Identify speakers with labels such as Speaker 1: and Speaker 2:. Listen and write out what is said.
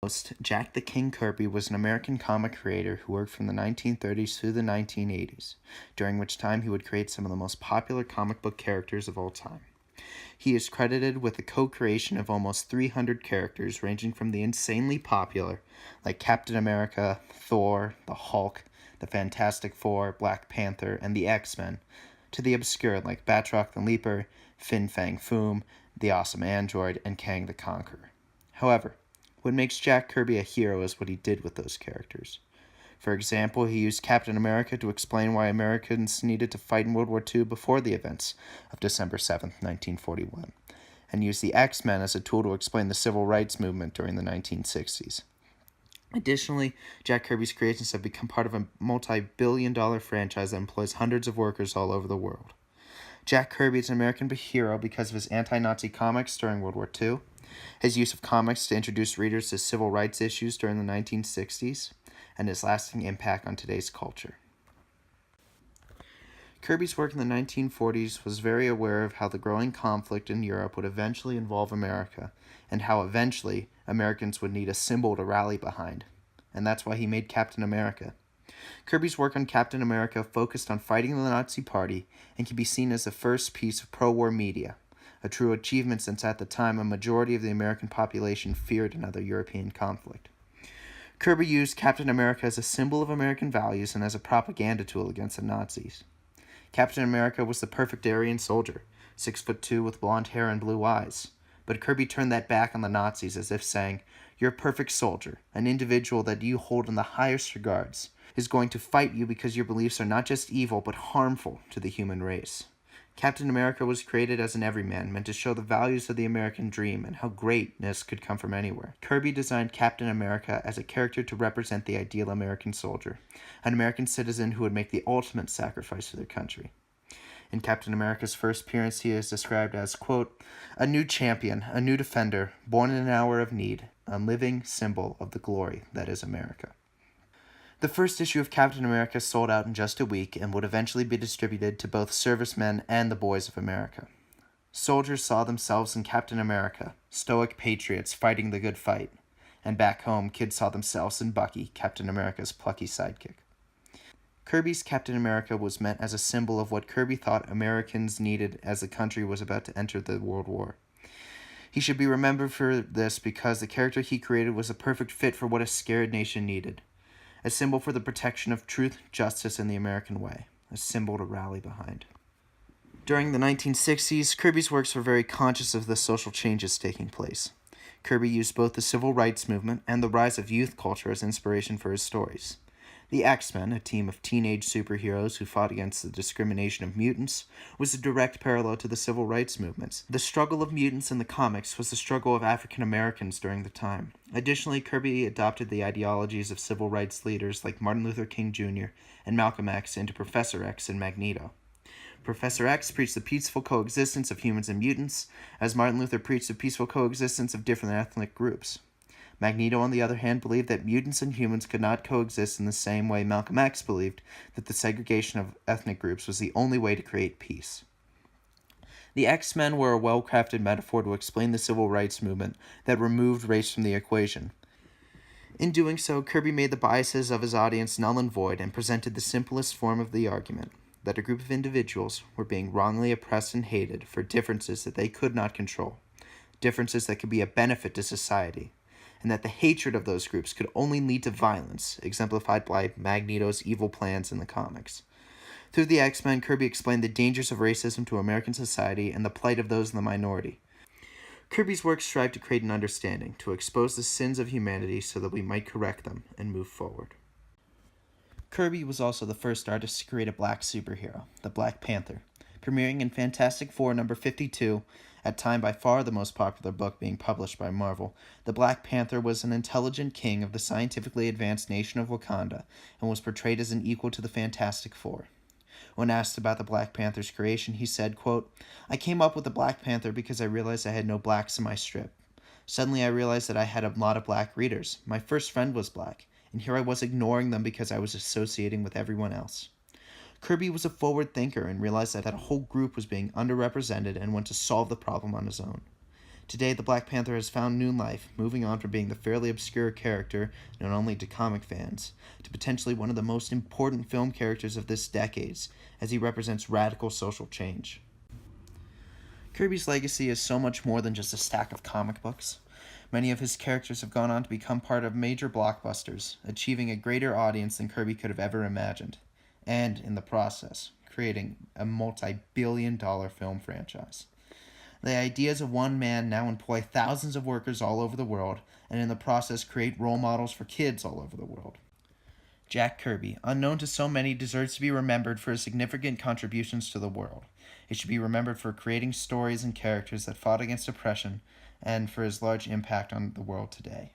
Speaker 1: Host, Jack the King Kirby was an American comic creator who worked from the 1930s through the 1980s, during which time he would create some of the most popular comic book characters of all time. He is credited with the co-creation of almost 300 characters ranging from the insanely popular, like Captain America, Thor, the Hulk, the Fantastic Four, Black Panther, and the X-Men, to the obscure like Batroc the Leaper, Fin Fang Foom, the Awesome Android, and Kang the Conqueror. However, what makes Jack Kirby a hero is what he did with those characters. For example, he used Captain America to explain why Americans needed to fight in World War II before the events of December 7, 1941, and used the X-Men as a tool to explain the civil rights movement during the 1960s. Additionally, Jack Kirby's creations have become part of a multi-billion-dollar franchise that employs hundreds of workers all over the world. Jack Kirby is an American hero because of his anti-Nazi comics during World War II, his use of comics to introduce readers to civil rights issues during the 1960s, and his lasting impact on today's culture. Kirby's work in the 1940s was very aware of how the growing conflict in Europe would eventually involve America, and how eventually Americans would need a symbol to rally behind, and that's why he made Captain America. Kirby's work on Captain America focused on fighting the Nazi Party and can be seen as the first piece of pro-war media, a true achievement since at the time a majority of the American population feared another European conflict. Kirby used Captain America as a symbol of American values and as a propaganda tool against the Nazis. Captain America was the perfect Aryan soldier, 6'2" with blonde hair and blue eyes. But Kirby turned that back on the Nazis as if saying, "You're a perfect soldier, an individual that you hold in the highest regards, is going to fight you because your beliefs are not just evil but harmful to the human race." Captain America was created as an everyman, meant to show the values of the American dream and how greatness could come from anywhere. Kirby designed Captain America as a character to represent the ideal American soldier, an American citizen who would make the ultimate sacrifice for their country. In Captain America's first appearance, he is described as, quote, "a new champion, a new defender, born in an hour of need, a living symbol of the glory that is America." The first issue of Captain America sold out in just a week and would eventually be distributed to both servicemen and the boys of America. Soldiers saw themselves in Captain America, stoic patriots fighting the good fight, and back home, kids saw themselves in Bucky, Captain America's plucky sidekick. Kirby's Captain America was meant as a symbol of what Kirby thought Americans needed as the country was about to enter the World War. He should be remembered for this because the character he created was a perfect fit for what a scared nation needed. A symbol for the protection of truth, justice, and the American way. A symbol to rally behind. During the 1960s, Kirby's works were very conscious of the social changes taking place. Kirby used both the civil rights movement and the rise of youth culture as inspiration for his stories. The X-Men, a team of teenage superheroes who fought against the discrimination of mutants, was a direct parallel to the civil rights movements. The struggle of mutants in the comics was the struggle of African Americans during the time. Additionally, Kirby adopted the ideologies of civil rights leaders like Martin Luther King Jr. and Malcolm X into Professor X and Magneto. Professor X preached the peaceful coexistence of humans and mutants, as Martin Luther preached the peaceful coexistence of different ethnic groups. Magneto, on the other hand, believed that mutants and humans could not coexist in the same way Malcolm X believed that the segregation of ethnic groups was the only way to create peace. The X-Men were a well-crafted metaphor to explain the civil rights movement that removed race from the equation. In doing so, Kirby made the biases of his audience null and void and presented the simplest form of the argument, that a group of individuals were being wrongly oppressed and hated for differences that they could not control, differences that could be a benefit to society, and that the hatred of those groups could only lead to violence, exemplified by Magneto's evil plans in the comics. Through the X-Men, Kirby explained the dangers of racism to American society and the plight of those in the minority. Kirby's work strived to create an understanding, to expose the sins of humanity so that we might correct them and move forward. Kirby was also the first artist to create a black superhero, the Black Panther, premiering in Fantastic Four number 52, at time by far the most popular book being published by Marvel. The Black Panther was an intelligent king of the scientifically advanced nation of Wakanda and was portrayed as an equal to the Fantastic Four. When asked about the Black Panther's creation, he said, quote, "I came up with the Black Panther because I realized I had no blacks in my strip. Suddenly I realized that I had a lot of black readers. My first friend was black, and here I was ignoring them because I was associating with everyone else." Kirby was a forward thinker and realized that a whole group was being underrepresented and went to solve the problem on his own. Today, the Black Panther has found new life, moving on from being the fairly obscure character known only to comic fans, to potentially one of the most important film characters of this decade, as he represents radical social change. Kirby's legacy is so much more than just a stack of comic books. Many of his characters have gone on to become part of major blockbusters, achieving a greater audience than Kirby could have ever imagined, and, in the process, creating a multi-billion-dollar film franchise. The ideas of one man now employ thousands of workers all over the world, and in the process create role models for kids all over the world. Jack Kirby, unknown to so many, deserves to be remembered for his significant contributions to the world. He should be remembered for creating stories and characters that fought against oppression, and for his large impact on the world today.